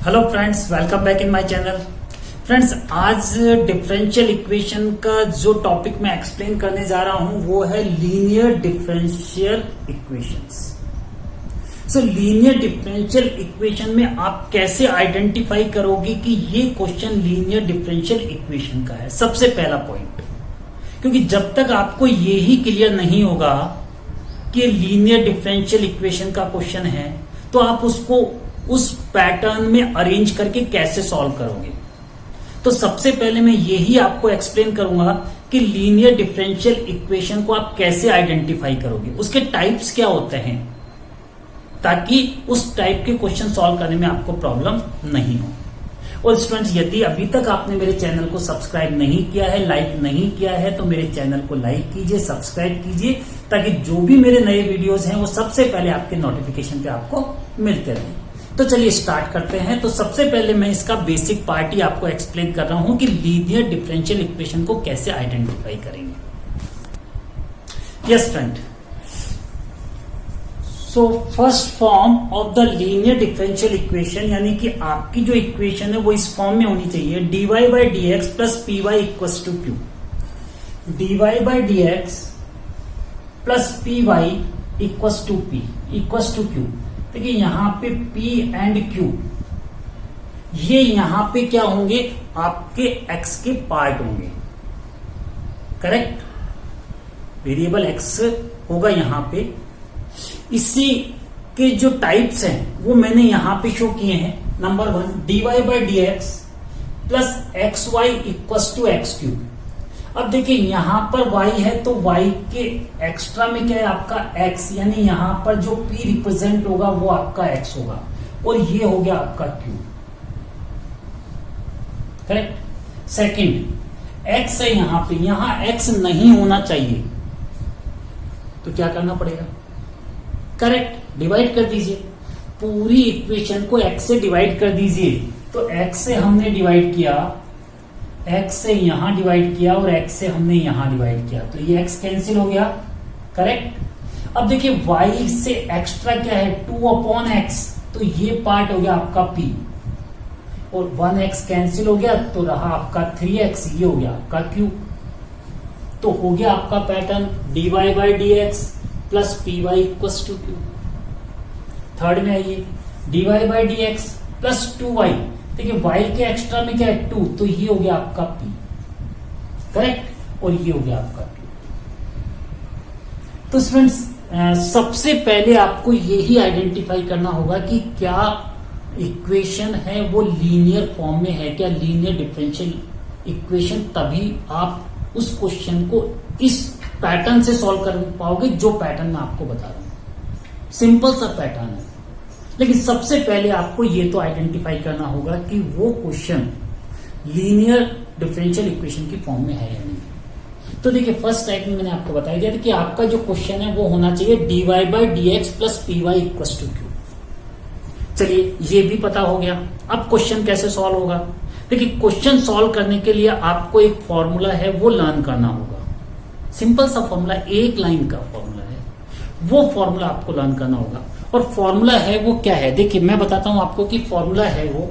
Hello friends, welcome back in my channel. Friends, आज differential equation का जो topic मैं एक्सप्लेन करने जा रहा हूं वो है लीनियर डिफरेंशियल इक्वेशंस। सो लीनियर डिफरेंशियल इक्वेशन में आप कैसे आइडेंटिफाई करोगे कि ये क्वेश्चन लीनियर डिफरेंशियल इक्वेशन का है, सबसे पहला पॉइंट। क्योंकि जब तक आपको ये ही क्लियर नहीं होगा कि लीनियर डिफरेंशियल इक्वेशन का क्वेश्चन है तो आप उसको उस पैटर्न में अरेंज करके कैसे सॉल्व करोगे। तो सबसे पहले मैं यही आपको एक्सप्लेन करूंगा कि लीनियर डिफरेंशियल इक्वेशन को आप कैसे आइडेंटिफाई करोगे, उसके टाइप्स क्या होते हैं, ताकि उस टाइप के क्वेश्चन सॉल्व करने में आपको प्रॉब्लम नहीं हो। और स्टूडेंट्स, यदि अभी तक आपने मेरे चैनल को सब्सक्राइब नहीं किया है, लाइक नहीं किया है, तो मेरे चैनल को लाइक कीजिए, सब्सक्राइब कीजिए, ताकि जो भी मेरे नए वीडियोस हैं वो सबसे पहले आपके नोटिफिकेशन पे आपको मिलते रहे। तो चलिए स्टार्ट करते हैं। तो सबसे पहले मैं इसका बेसिक पार्ट ही आपको एक्सप्लेन कर रहा हूं कि लीनियर डिफरेंशियल इक्वेशन को कैसे आइडेंटिफाई करेंगे। Yes friend, so first form of the linear differential equation, यानी कि आपकी जो इक्वेशन है वो इस फॉर्म में होनी चाहिए, dy by D X plus P Y equals to Q. dy by D X plus P Y equals to P equals to Q. देखिए यहां पे P एंड Q ये यहां पे क्या होंगे, आपके x के पार्ट होंगे, करेक्ट। वेरिएबल x होगा यहां पे। इसी के जो टाइप्स हैं वो मैंने यहां पे शो किए हैं। Number 1, dy by D X plus X Y equals to X cube. अब देखिए यहां पर y है तो y के एक्स्ट्रा में क्या है आपका x, यानी यहां पर जो p रिप्रेजेंट होगा वो आपका x होगा, और ये हो गया आपका q, करेक्ट। सेकंड, x है यहां पे, यहां x नहीं होना चाहिए, तो क्या करना पड़ेगा, करेक्ट, डिवाइड कर दीजिए। पूरी इक्वेशन को x से डिवाइड कर दीजिए। तो x से हमने डिवाइड किया, x से यहां डिवाइड किया और x से हमने यहां डिवाइड किया, तो ये x कैंसिल हो गया, करेक्ट। अब देखिए y से एक्स्ट्रा क्या है, 2/x, तो ये पार्ट हो गया आपका p, और 1x कैंसिल हो गया तो रहा आपका 3x, ये हो गया आपका q। तो हो गया आपका pattern dy by D X plus P Y equals to Q. Third में आइए, dy by D X plus 2y। देखिए y के एक्स्ट्रा में क्या है 2, तो ये हो गया आपका p, करेक्ट, और ये हो गया आपका q। तो स्टूडेंट्स, सबसे पहले आपको यही आइडेंटिफाई करना होगा कि क्या इक्वेशन है वो लीनियर फॉर्म में है क्या, लीनियर डिफरेंशियल इक्वेशन। तभी आप उस क्वेश्चन को इस पैटर्न से सॉल्व कर पाओगे जो पैटर्न मैं आपको बता रहा हूं। सिंपल सा पैटर्न है, लेकिन सबसे पहले आपको ये तो आइडेंटिफाई करना होगा कि वो क्वेश्चन लीनियर डिफरेंशियल इक्वेशन की फॉर्म में है या नहीं। तो देखिए फर्स्ट टाइप में मैंने आपको बताया दिया था कि आपका जो क्वेश्चन है वो होना चाहिए dy by D X plus P Y equals to Q. चलिए ये भी पता हो गया। अब क्वेश्चन कैसे सॉल्व होगा। देखिए क्वेश्चन सॉल्व करने के लिए आपको एक फॉर्मूला है वो लर्न करना होगा। सिंपल सा फॉर्मूला, एक लाइन का फॉर्मूला है, वो फॉर्मूला आपको लर्न करना होगा। और फॉर्मूला है वो क्या है, देखिए मैं बताता हूं आपको कि फॉर्मूला है वो।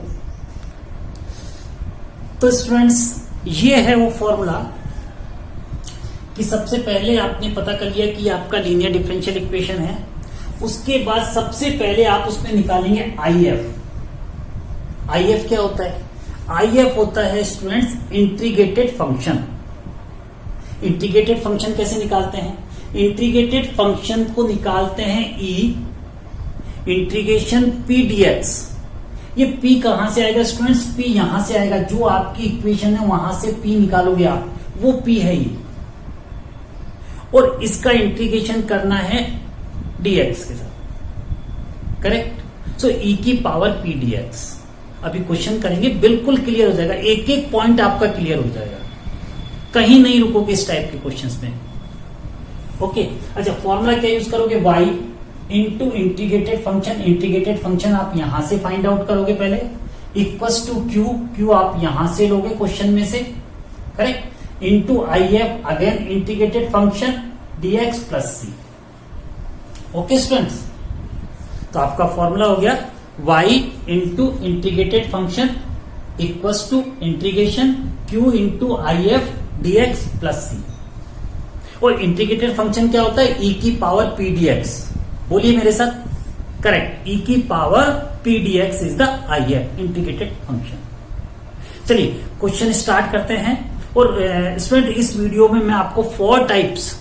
तो स्टूडेंट्स, ये है वो फॉर्मूला कि सबसे पहले आपने पता कर लिया कि आपका लीनियर डिफरेंशियल इक्वेशन है। उसके बाद सबसे पहले आप उसमें निकालेंगे IF। IF क्या होता है, IF होता है students integrated function. Integrated function कैसे निकालते हैं, इंटीग्रेटेड फंक्शन को निकालते हैं E इंटीग्रेशन p dx। ये p कहां से आएगा स्टूडेंट्स, p यहां से आएगा, जो आपकी इक्वेशन है वहां से p निकालोगे आप, वो p है ये, और इसका इंटीग्रेशन करना है dx के साथ, करेक्ट। सो e की पावर p dx। अभी क्वेश्चन करेंगे, बिल्कुल क्लियर हो जाएगा, एक एक पॉइंट आपका क्लियर हो जाएगा, कहीं नहीं रुकोगे इस टाइप के क्वेश्चंस में। ओके, अच्छा फॉर्मूला क्या यूज करोगे, y into integrated function. Integrated function आप यहां से फाइंड आउट करोगे पहले, इक्वस टू क्यू, क्यू आप यहां से लोगे क्वेश्चन में से, correct, into IF again integrated function dx plus c। Okay students, तो आपका फॉर्मूला हो गया y into integrated function equals to integration q into I F D X plus C. और इंटीग्रेटेड फंक्शन क्या होता है? e की पावर पी डी एक्स। बोलिए मेरे साथ, करेक्ट, e की power P D x is the I F integrated function. चलिए क्वेश्चन स्टार्ट करते हैं। और स्टूडेंट इस वीडियो में मैं आपको 4 टाइप्स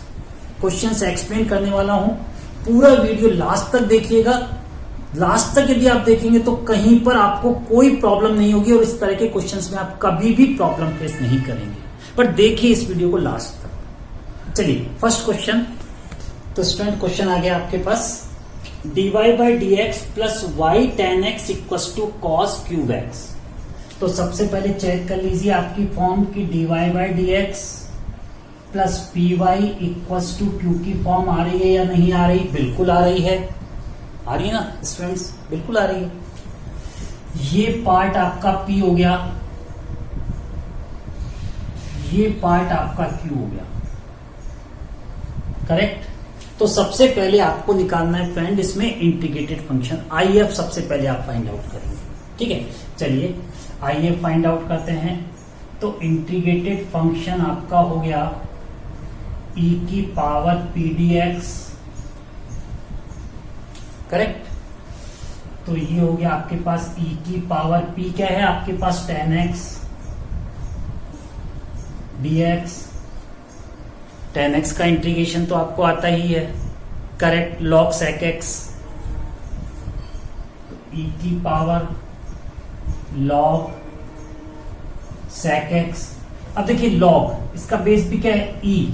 क्वेश्चंस एक्सप्लेन करने वाला हूं। पूरा वीडियो लास्ट तक देखिएगा। लास्ट तक यदि आप देखेंगे तो कहीं पर आपको कोई प्रॉब्लम नहीं होगी और इस तरह के क्वेश्चंस में आप कभी भी प्रॉब्लम फेस नहीं करेंगे। पर देखिए इस वीडियो को लास्ट तक। चलिए फर्स्ट क्वेश्चन। तो स्टूडेंट क्वेश्चन आ गया आपके पास, dy by D X plus Y tan X equals to cos cube X. तो सबसे पहले चेक कर लीजिए आपकी फॉर्म की dy by D X plus P Y equals to Q की फॉर्म आ रही है या नहीं आ रही? बिल्कुल आ रही है। आ रही है ना स्टूडेंट्स? बिल्कुल आ रही है। ये पार्ट आपका p हो गया, ये पार्ट आपका q हो गया, करेक्ट। तो सबसे पहले आपको निकालना है फ्रेंड इसमें इंटीग्रेटेड फंक्शन आई एफ सबसे पहले आप फाइंड आउट करेंगे। ठीक है, चलिए आई एफ फाइंड आउट करते हैं। तो इंटीग्रेटेड फंक्शन आपका हो गया e की power P D X, correct. तो ये हो गया आपके पास e की पावर p क्या है आपके पास? Ten X D X. Ten X का इंटीग्रेशन तो आपको आता ही है, correct, log sec X. e की पावर लॉग सेक एक्स। अब देखिए लॉग, इसका बेस भी क्या है? e,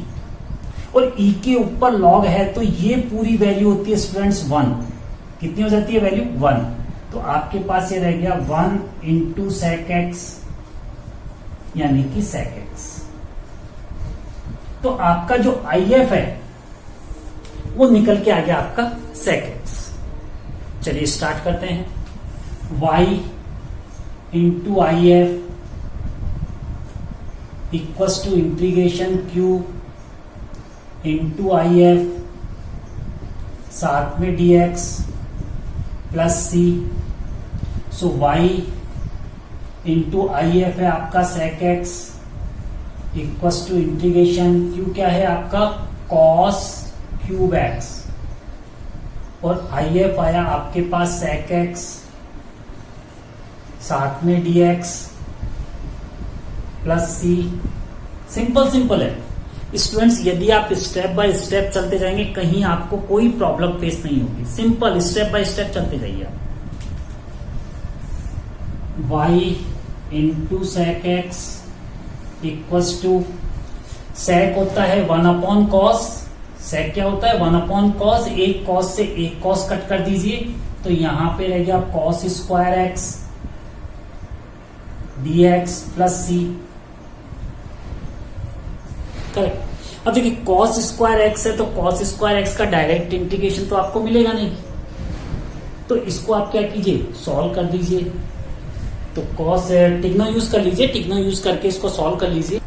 और e के ऊपर लॉग है तो ये पूरी वैल्यू होती है स्टूडेंट्स 1। कितनी हो जाती है वैल्यू? 1। तो आपके पास ये रह गया 1 इंटू सेक एक्स यानी कि सेक एक्स। तो आपका जो आई एफ है वो निकल के आ गया आपका सेक एक्स। चलिए स्टार्ट करते हैं। y into I F equals to integration q into I F साथ में D X plus C. So y into I F है आपका sec X equals to integration q क्या है आपका? Cos cube X. और आई एफ आया आपके पास सेक एक्स साथ में डी एक्स प्लस सी। सिंपल सिंपल है स्टूडेंट्स। यदि आप स्टेप बाय स्टेप चलते जाएंगे कहीं आपको कोई प्रॉब्लम फेस नहीं होगी। सिंपल स्टेप बाय स्टेप चलते जाइए आप। y into sec X equals to, sec होता है 1 अपॉन कॉस। सेक क्या होता है? 1 अपॉन कॉस। एक कॉस से एक कॉस कट कर दीजिए तो यहां पे रह गया cos square X D X plus C, correct. अब देखिए कॉस स्क्वायर एक्स है तो कॉस स्क्वायर एक्स का डायरेक्ट इंटीग्रेशन तो आपको मिलेगा नहीं, तो इसको आप क्या कीजिए? सॉल्व कर दीजिए। तो कॉस टिग्नो यूज कर लीजिए, टिग्नो यूज करके इसको सॉल्व कर लीजिए।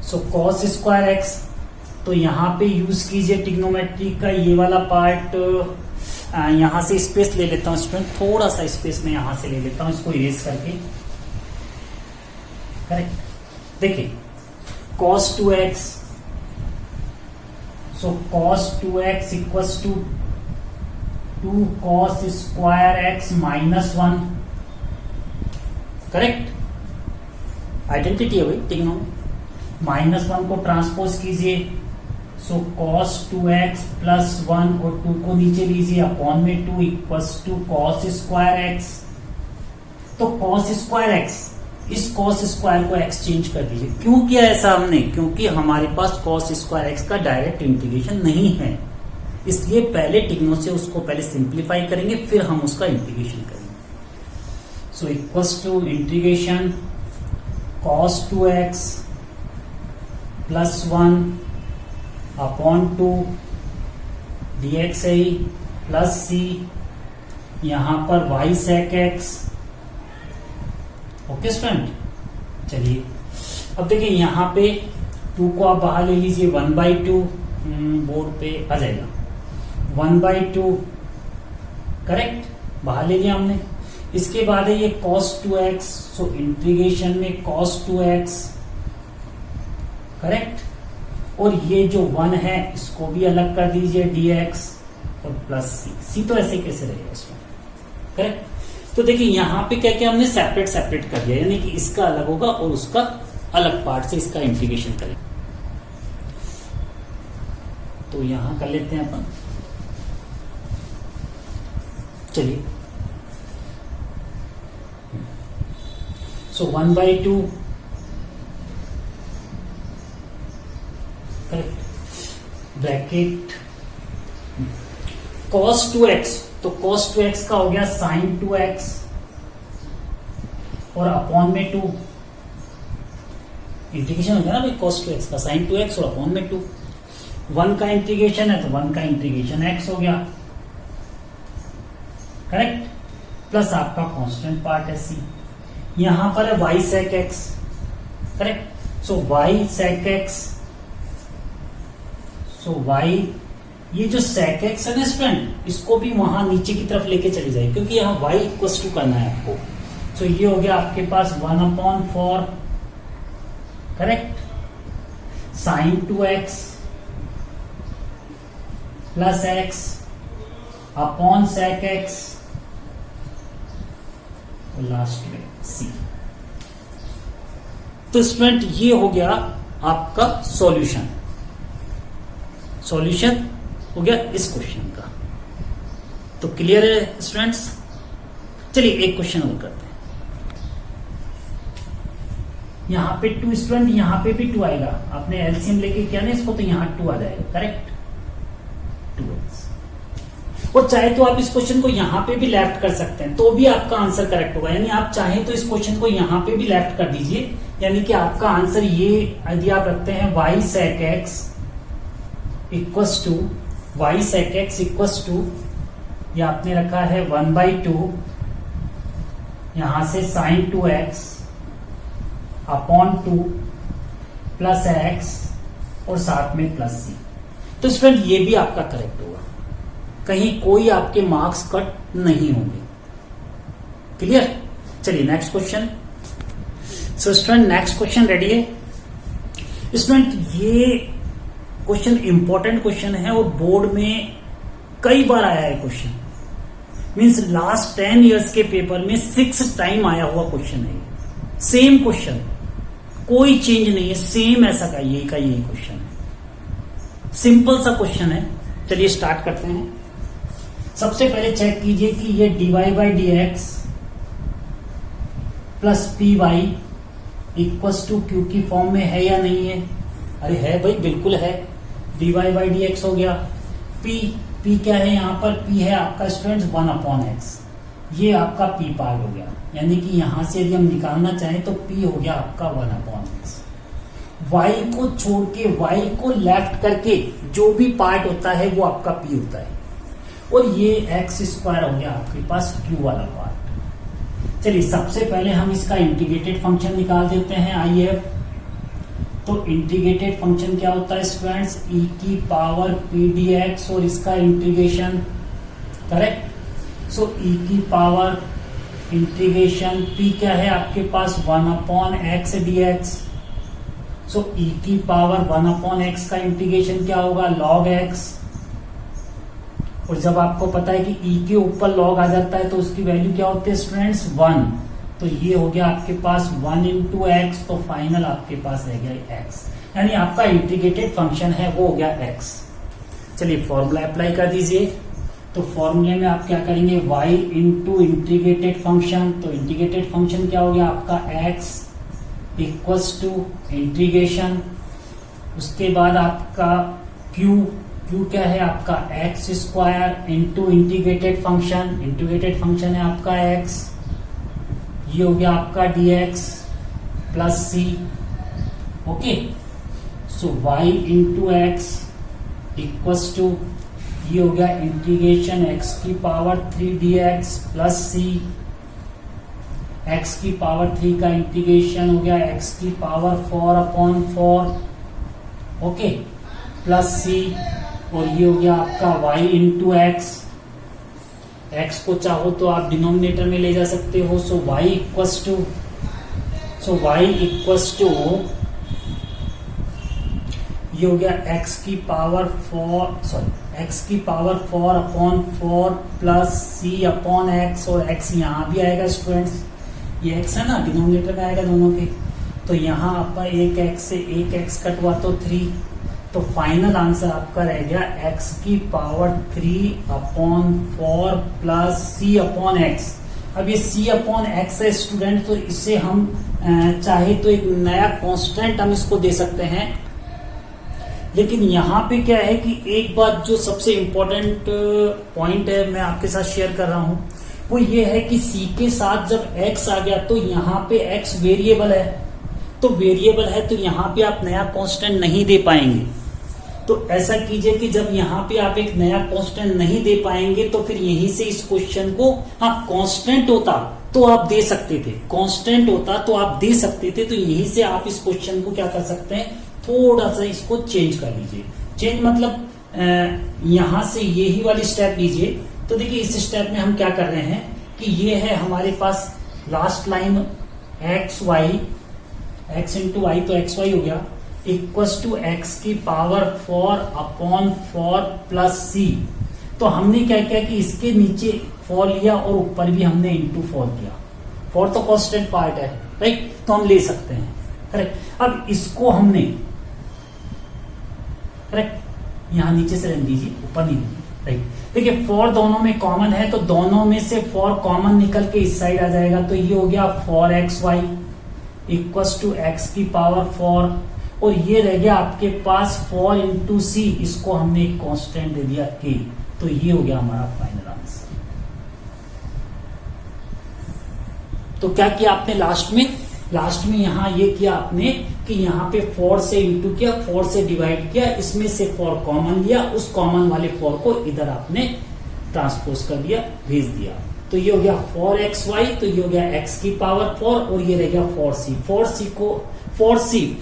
सो कॉस स्क्वायर एक्स, तो यहां पे यूज कीजिए टिग्नोमेट्री का ये वाला पार्ट। यहां से स्पेस ले लेता हूं स्टूडेंट, थोड़ा सा स्पेस में यहां से ले लेता हूं इसको इरेज करके, करेक्ट। देखिए cos 2x, so cos 2x equals to 2 cos square x minus 1, correct. Identity है भाई टिग्नो। माइनस 1 को ट्रांसपोज कीजिए, सो cos 2x प्लस 1 और 2 को नीचे लीजिए अपॉन में 2 equals to cos square x। तो cos स्क्वायर x, इस cos स्क्वायर को एक्सचेंज कर दीजिए। क्यों किया ऐसा हमने? क्योंकि हमारे पास cos स्क्वायर x का डायरेक्ट इंटीग्रेशन नहीं है, इसलिए पहले टिग्नो से उसको पहले सिंप्लीफाई करेंगे फिर हम उसका इंटीग्रेशन करेंगे। So equals to integration cos 2x plus 1 upon 2 dx है प्लस सी, यहां पर y sec x। Okay student, चलिए अब देखिए यहां पे 2 को आप बाहर ले लीजिए, 1/2 बोर्ड पे आ जाएगा 1/2, करेक्ट। बाहर ले लिया हमने। इसके बाद है ये cos 2x, सो इंटीग्रेशन में cos 2x, करेक्ट। और ये जो 1 है इसको भी अलग कर दीजिए dx और प्लस c तो ऐसे कैसे रहेगा इसमें, करेक्ट। तो देखिए यहां पे क्या क्या हमने सेपरेट कर दिया, यानी कि इसका अलग होगा और उसका अलग पार्ट से इसका इंटीग्रेशन करें। तो यहां कर लेते हैं अपन, चलिए। सो 1/2 करेक्ट ब्रैकेट cos 2x, तो cos 2x का हो गया sin 2x और अपॉन में 2, इंटीग्रेशन हो गया ना भाई cos 2x का, sin 2x और अपॉन में 2। 1 का इंटीग्रेशन है तो 1 का इंटीग्रेशन x हो गया, करेक्ट। प्लस आपका कांस्टेंट पार्ट है c, यहां पर है y sec x, करेक्ट। सो y sec x, सो y, ये जो sec x है ना स्टूडेंट, इसको भी वहां नीचे की तरफ लेके चले जाए क्योंकि यहां y इक्वल टू करना है आपको। सो ये हो गया आपके पास 1/4, correct, sin 2x plus x upon sec x और लास्ट में c। तो स्टूडेंट ये हो गया आपका सॉल्यूशन हो गया इस क्वेश्चन का। तो क्लियर है स्टूडेंट्स? चलिए एक क्वेश्चन और करते हैं। यहां पे 2 स्टूडेंट, यहां पे भी 2 आएगा, आपने एलसीएम लेके किया ना इसको, तो यहां 2 आ जाएगा, करेक्ट, 2x। और चाहे तो आप इस क्वेश्चन को यहां पे भी लेफ्ट कर सकते हैं तो भी आपका आंसर करेक्ट होगा, यानी आप चाहें तो इस क्वेश्चन को यहां पे भी लेफ्ट कर दीजिए, यानी कि आपका आंसर ये यदि आप रखते हैं y sec x equals to y sec x equals to, ये आपने रखा है 1/2, यहां से sin 2x upon 2 plus x और साथ में प्लस c। तो स्टूडेंट ये भी आपका करेक्ट होगा, कहीं कोई आपके मार्क्स कट नहीं होंगे, क्लियर। चलिए next question. So student next question ready है? स्टूडेंट ये क्वेश्चन इंपॉर्टेंट क्वेश्चन है और बोर्ड में कई बार आया है क्वेश्चन, मींस लास्ट 10 इयर्स के पेपर में 6 टाइम आया हुआ क्वेश्चन है। सेम क्वेश्चन, कोई चेंज नहीं है, सेम ऐसा का यही क्वेश्चन है, सिंपल सा क्वेश्चन है। चलिए स्टार्ट करते हैं। सबसे पहले चेक कीजिए कि ये dy/dx plus P Y equals to Q की फॉर्म में है या नहीं है। अरे है भाई, बिल्कुल है, dy/dx हो गया। p क्या है यहाँ पर? p है आपका स्टूडेंट्स 1/x, ये आपका p पार्ट हो गया, यानी कि यहां से यदि हम निकालना चाहें तो p हो गया आपका 1/x। y को छोड़ के, y को लेफ्ट करके जो भी पार्ट होता है वो आपका p होता है, और ये x² हो गया आपके पास q वाला पार्ट। चलिए सबसे पहले हम इसका इंटीग्रेटेड फंक्शन निकाल देते हैं, आइए। तो इंटीग्रेटेड फंक्शन क्या होता है स्टूडेंट्स? e की पावर p dx और इसका इंटीग्रेशन, करेक्ट। सो e की पावर इंटीग्रेशन p क्या है आपके पास? 1/x dx। सो e की पावर 1/x का इंटीग्रेशन क्या होगा? log x। और जब आपको पता है कि e के ऊपर log आ जाता है तो उसकी वैल्यू क्या होती है स्टूडेंट्स? 1। तो ये हो गया आपके पास 1 into x, तो फाइनल आपके पास रह गया x, यानी आपका इंटीग्रेटेड फंक्शन है वो हो गया x। चलिए फॉर्मूला अप्लाई कर दीजिए। तो फॉर्मूले में आप क्या करेंगे? y इंटू इंटीग्रेटेड फंक्शन, तो इंटीग्रेटेड फंक्शन क्या हो गया आपका? x इक्वल्स टू इंटीग्रेशन, उसके बाद आपका q क्या है आपका? x² इंटू इंटीग्रेटेड फंक्शन है आपका x, ये हो गया आपका dx plus c, okay. So y into x equals to, ये हो गया इंटीग्रेशन x की power 3 dx plus c, x की पावर 3 का इंटीग्रेशन हो गया x की पावर 4/4, ओके, प्लस c, और ये हो गया आपका y इंटू एक्स। x को चाहो तो आप डिनोमिनेटर में ले जा सकते हो। सो y इक्वल्स टू ये हो गया x की power 4 upon 4 plus c upon x, और x यहाँ भी आएगा स्टूडेंट्स, ये x है ना, डिनोमिनेटर में आएगा दोनों के। तो यहाँ आपका एक x से एक x कटवा तो 3, तो फाइनल आंसर आपका रह गया x की power 3 upon 4 plus c upon x। अब ये c अपॉन x है स्टूडेंट, तो इससे हम चाहे तो एक नया कांस्टेंट हम इसको दे सकते हैं। लेकिन यहाँ पे क्या है कि एक बात जो सबसे इंपॉर्टेंट पॉइंट है मैं आपके साथ शेयर कर रहा हूं, वो ये है कि c के साथ जब x आ गया तो यहाँ पे x वेरिएबल है, तो वेरिएबल है तो यहाँ पे आप नया कांस्टेंट नहीं दे पाएंगे। तो ऐसा कीजिए कि जब यहाँ पे आप एक नया कांस्टेंट नहीं दे पाएंगे तो फिर यहीं से इस क्वेश्चन को, हाँ कांस्टेंट होता तो आप दे सकते थे, कांस्टेंट होता तो आप दे सकते थे, तो यहीं से आप इस क्वेश्चन को क्या कर सकते हैं, थोड़ा सा इसको चेंज कर लीजिए। चेंज मतलब यहां से यही वाली स्टेप लीजिए। तो देखिए इस स्टेप में हम क्या कर रहे हैं कि ये है हमारे पास last line x into Y, तो xy हो गया इक्वल्स टू x की पावर 4 अपॉन 4 प्लस c। तो हमने क्या किया कि इसके नीचे 4 लिया और ऊपर भी हमने इंटू 4 किया। 4 तो कांस्टेंट पार्ट है, राइट, तो हम ले सकते हैं, करेक्ट। अब इसको हमने करेक्ट यहाँ नीचे से रख दीजिए, ऊपर नहीं, राइट। देखिए 4 दोनों में कॉमन है, तो दोनों में से 4 कॉमन निकल के इस साइड आ जाएगा, तो ये हो गया 4xy इक्वल्स टू x की पावर 4, और ये रह गया आपके पास 4 इंटू सी, इसको हमने एक कांस्टेंट दे दिया k, तो ये हो गया हमारा फाइनल आंसर। तो क्या किया आपने लास्ट में यहां ये किया आपने कि यहाँ पे 4 से इंटू किया, 4 से डिवाइड किया, इसमें से 4 कॉमन लिया, उस कॉमन वाले 4 को इधर आपने ट्रांसपोज कर दिया, भेज दिया। तो ये हो गया 4xy, तो ये हो गया x की पावर 4, और ये रह गया 4c।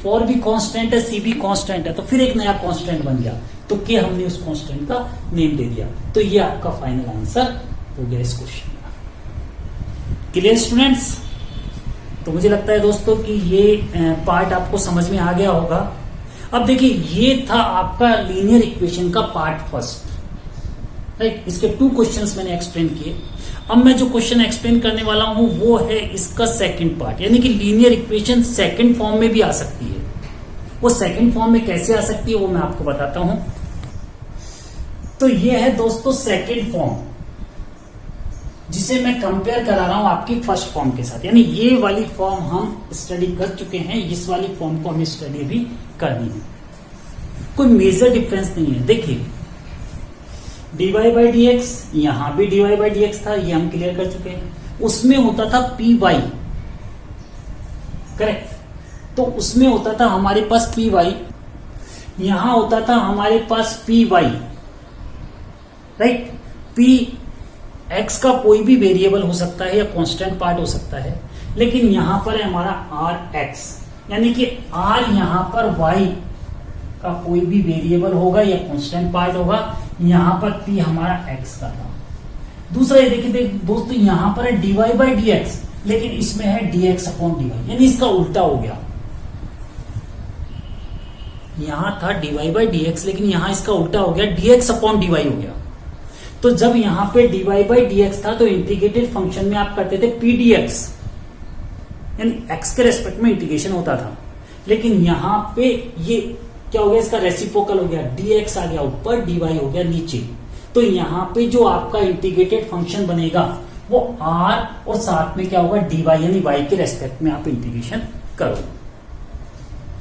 4 भी कांस्टेंट है, c भी कांस्टेंट है, तो फिर एक नया कांस्टेंट बन गया, तो के हमने उस कांस्टेंट का नेम दे दिया। तो ये आपका फाइनल आंसर हो गया इस क्वेश्चन का। Clear students? तो मुझे लगता है दोस्तों कि ये पार्ट आपको समझ में आ गया होगा। अब देखिए ये था आपका लीनियर इक्वेशन का पार्ट फर्स्ट, राइट। इसके 2 क्वेश्चंस मैंने एक्सप्लेन किए। अब मैं जो क्वेश्चन एक्सप्लेन करने वाला हूं वो है इसका सेकंड पार्ट, यानी कि लीनियर इक्वेशन सेकंड फॉर्म में भी आ सकती है। वो सेकंड फॉर्म में कैसे आ सकती है वो मैं आपको बताता हूं। तो ये है दोस्तों सेकंड फॉर्म, जिसे मैं कंपेयर करा रहा हूं आपकी फर्स्ट फॉर्म के साथ, यानी ये वाली फॉर्म हम स्टडी कर चुके हैं, इस वाली फॉर्म को हमें स्टडी भी करनी है। कोई मेजर डिफरेंस नहीं है। देखिए dy बाई डी एक्स, यहां भी dy बाई डी एक्स था, ये हम क्लियर कर चुके हैं। उसमें होता था py, करेक्ट, तो उसमें होता था हमारे पास py, यहां होता था हमारे पास py, राइट। p x का कोई भी वेरिएबल हो सकता है या कांस्टेंट पार्ट हो सकता है, लेकिन यहां पर है हमारा rx, यानी कि r यहां पर y का कोई भी वेरिएबल होगा या कांस्टेंट पार्ट होगा, यहां पर p हमारा x का था। दूसरा ये देखिए दोस्तों, यहां पर है dy बाई डी एक्स, लेकिन इसमें है dx अपॉन dy, यानी इसका उल्टा हो गया। यहां था dy बाई डी एक्स, लेकिन यहां इसका उल्टा हो गया, dx अपॉन dy हो गया। तो जब यहां पे dy बाई डी एक्स था तो इंटीग्रेटेड फंक्शन में आप करते थे pdx, यानी x के रेस्पेक्ट में इंटीग्रेशन होता था। लेकिन यहां पे ये क्या हो गया, इसका रेसिप्रोकल हो गया, dx आ गया ऊपर, dy हो गया नीचे। तो यहां पे जो आपका इंटीग्रेटेड फंक्शन बनेगा वो r और साथ में क्या होगा dy, यानी y के रेस्पेक्ट में आप इंटीग्रेशन करो।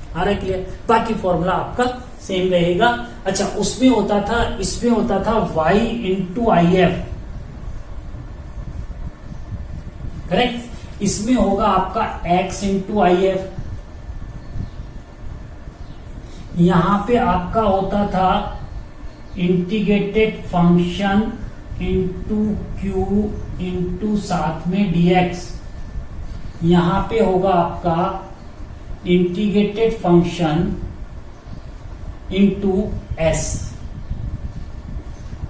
आ रहा है क्लियर? बाकी फॉर्मूला आपका सेम रहेगा। अच्छा, उसमें होता था, इसमें होता था y into I F, correct. इसमें होगा आपका x इंटू आई एफ। यहां पे आपका होता था integrated function into Q into साथ में dx। यहां पे होगा आपका इंटीग्रेटेड फंक्शन इंटू s।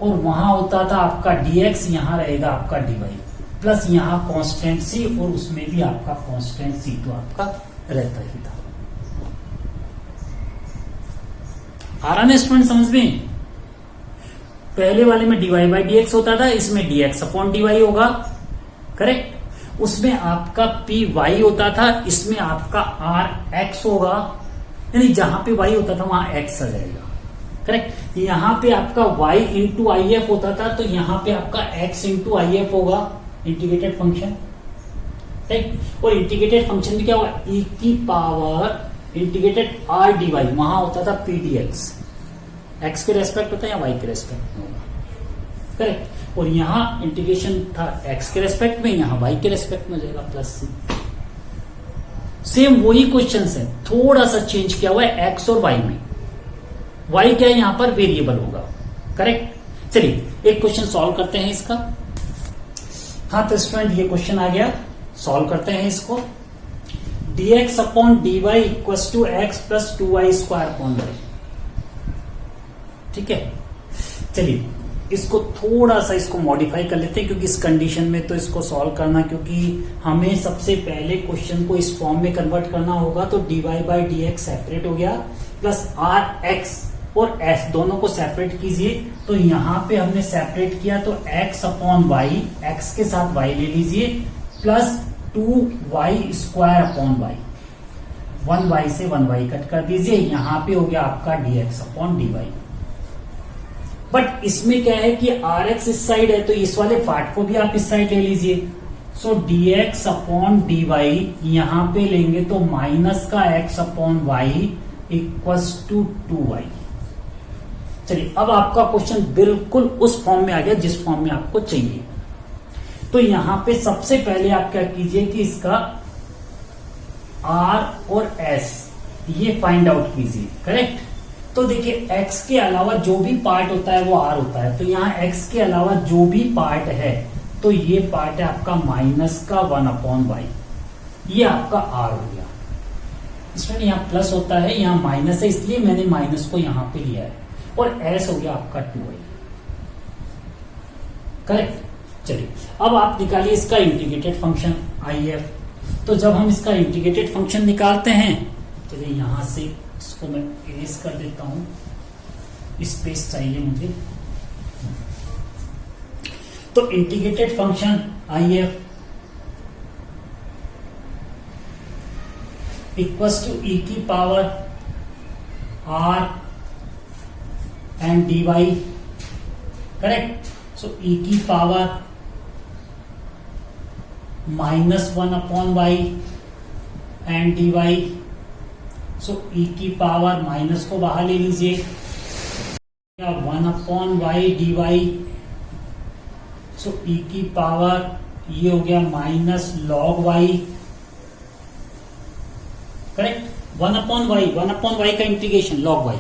और वहां होता था आपका dx, यहां रहेगा आपका dy, प्लस यहां कांस्टेंट c और उसमें भी आपका कांस्टेंट c तो आपका रहता ही था। आ रहा ना स्टूडेंट समझ में? पहले वाले में dy बाई dx होता था, इसमें dx अपॉन dy होगा, करेक्ट। उसमें आपका py होता था, इसमें आपका rx होगा, यानी जहां पे y होता था वहां x आ जाएगा, करेक्ट। यहां पे आपका y इंटू if होता था, तो यहां पे आपका x इंटू if होगा, इंटीग्रेटेड फंक्शन, राइट। और इंटीग्रेटेड फंक्शन में क्या होगा, e की पावर इंटीग्रेटेड r dy, वहां होता था p dx, x के रेस्पेक्ट होता है या y के रेस्पेक्ट में होगा, करेक्ट। और यहां इंटीग्रेशन था x के रेस्पेक्ट में, यहां y के रेस्पेक्ट में हो जाएगा प्लस c। सेम वही क्वेश्चन है, थोड़ा सा चेंज किया हुआ है x और y में। y क्या है यहां पर, वेरिएबल होगा, करेक्ट। चलिए एक क्वेश्चन सॉल्व करते हैं इसका। हाँ तो स्टूडेंट ये क्वेश्चन आ गया, सॉल्व करते हैं इसको। dx upon dy equal to x plus 2y square upon y, ठीक है। चलिए इसको थोड़ा सा इसको मॉडिफाई कर लेते हैं, क्योंकि इस कंडीशन में तो इसको सॉल्व करना, क्योंकि हमें सबसे पहले क्वेश्चन को इस फॉर्म में कन्वर्ट करना होगा। तो dy by D x separate हो गया, प्लस आर एक्स और s दोनों को सेपरेट कीजिए। तो यहां पे हमने सेपरेट किया, तो x अपॉन वाई, x के साथ y ले लीजिए, plus 2y square upon y, 1y से 1y कट कर दीजिए। यहां पे हो गया आपका dx अपॉन dy। बट इसमें क्या है कि rx इस साइड है, तो इस वाले पार्ट को भी आप इस साइड ले लीजिए। सो dx अपॉन dy यहां पे लेंगे तो माइनस का x upon y equals to 2y। चलिए अब आपका क्वेश्चन बिल्कुल उस फॉर्म में आ गया जिस फॉर्म में आपको चाहिए। तो यहां पे सबसे पहले आप क्या कीजिए कि इसका r और s ये फाइंड आउट कीजिए, करेक्ट। तो देखिए x के अलावा जो भी पार्ट होता है वो r होता है, तो यहाँ x के अलावा जो भी पार्ट है तो ये पार्ट है आपका माइनस का 1 अपॉन वाई, ये आपका r हो गया। इसमें यहाँ प्लस होता है, यहाँ माइनस है, इसलिए मैंने माइनस को यहाँ पे लिया है, और s हो गया आपका 2y, करेक्ट। चलिए अब आप निकालिए इसका इंटीग्रेटेड फंक्शन if। तो जब हम इसका इंटीग्रेटेड फंक्शन निकालते हैं, चलिए यहां से इसको मैं इरेज कर देता हूं, स्पेस चाहिए मुझे। तो integrated function if equals to e की power r and dy, correct. So e की power minus 1 upon y and d y. So e की पावर माइनस को बाहर ले लीजिए, 1 upon y d y. So e की पावर ये हो गया minus log y, correct. 1 upon y का इंटीग्रेशन लॉग वाई,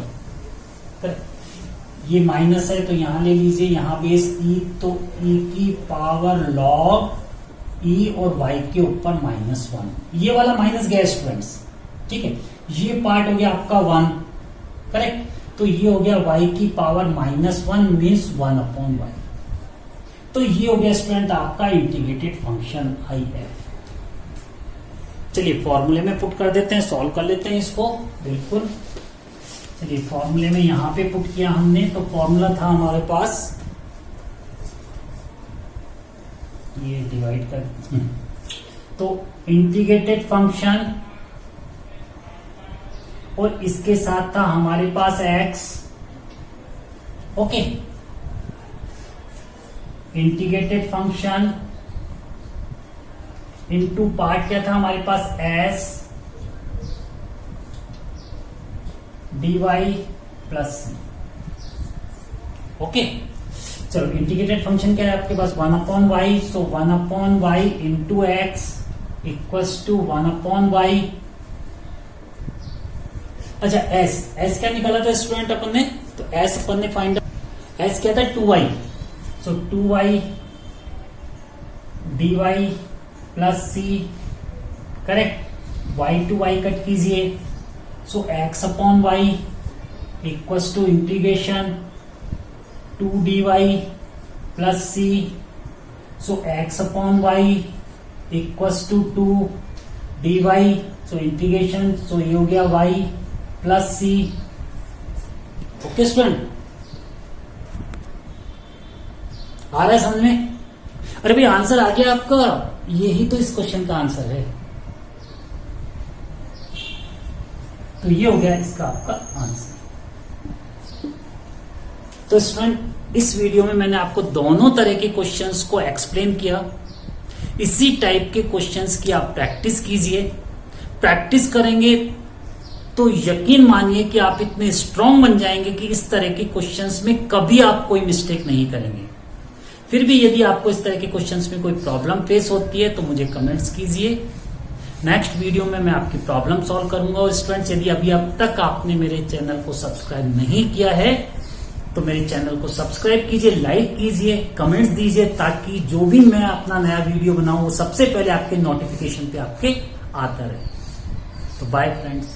करेक्ट। ये माइनस है तो यहां ले लीजिए, यहां बेस e, तो e की पावर लॉग e और y के ऊपर माइनस 1, ये वाला माइनस गया स्टूडेंट्स, ठीक है। ये पार्ट हो गया आपका 1, करेक्ट। तो ये हो गया y की power minus 1 means 1 upon y. तो ये हो गया स्टूडेंट आपका इंटीग्रेटेड फंक्शन if। चलिए फॉर्मूले में पुट कर देते हैं, सॉल्व कर लेते हैं इसको, बिल्कुल। चलिए फॉर्मूले में यहां पे पुट किया हमने, तो फॉर्मूला था हमारे पास, ये डिवाइड कर, तो इंटीग्रेटेड फंक्शन और इसके साथ था हमारे पास x, okay. Integrated function into part क्या था हमारे पास, s dy plus c, okay. चलो इंटीग्रेटेड फंक्शन क्या है आपके पास, 1 upon y. So 1 upon y into x equals to 1 upon y. अच्छा s क्या निकाला था स्टूडेंट अपन ने, तो s अपन ने फाइंड, s क्या था 2y। So 2y dy plus c, correct. y to y cut कीजिए, so x upon y equals to integration 2dy plus c. So x upon y equals to 2 dy. So integration. So ये हो गया y plus c. Okay student, आ रहा है समझ में? अरे भाई आंसर आ गया आपका, यही तो इस क्वेश्चन का आंसर है। तो ये हो गया इसका आपका आंसर। तो स्टूडेंट, इस वीडियो में मैंने आपको दोनों तरह के क्वेश्चंस को एक्सप्लेन किया। इसी टाइप के क्वेश्चंस की आप प्रैक्टिस कीजिए। प्रैक्टिस करेंगे तो यकीन मानिए कि आप इतने स्ट्रांग बन जाएंगे कि इस तरह के क्वेश्चंस में कभी आप कोई मिस्टेक नहीं करेंगे। फिर भी यदि आपको इस तरह के क्वेश्चंस में कोई प्रॉब्लम फेस होती है तो मुझे कमेंट्स कीजिए। नेक्स्ट वीडियो में मैं आपकी प्रॉब्लम सॉल्व करूंगा। और स्टूडेंट्स, यदि अभी अब तक आपने मेरे चैनल को सब्सक्राइब नहीं किया है तो मेरे चैनल को सब्सक्राइब कीजिए, लाइक कीजिए, कमेंट्स दीजिए, ताकि जो भी मैं अपना नया वीडियो बनाऊं वो सबसे पहले आपके नोटिफिकेशन पे आपके आता रहे। तो बाय फ्रेंड्स।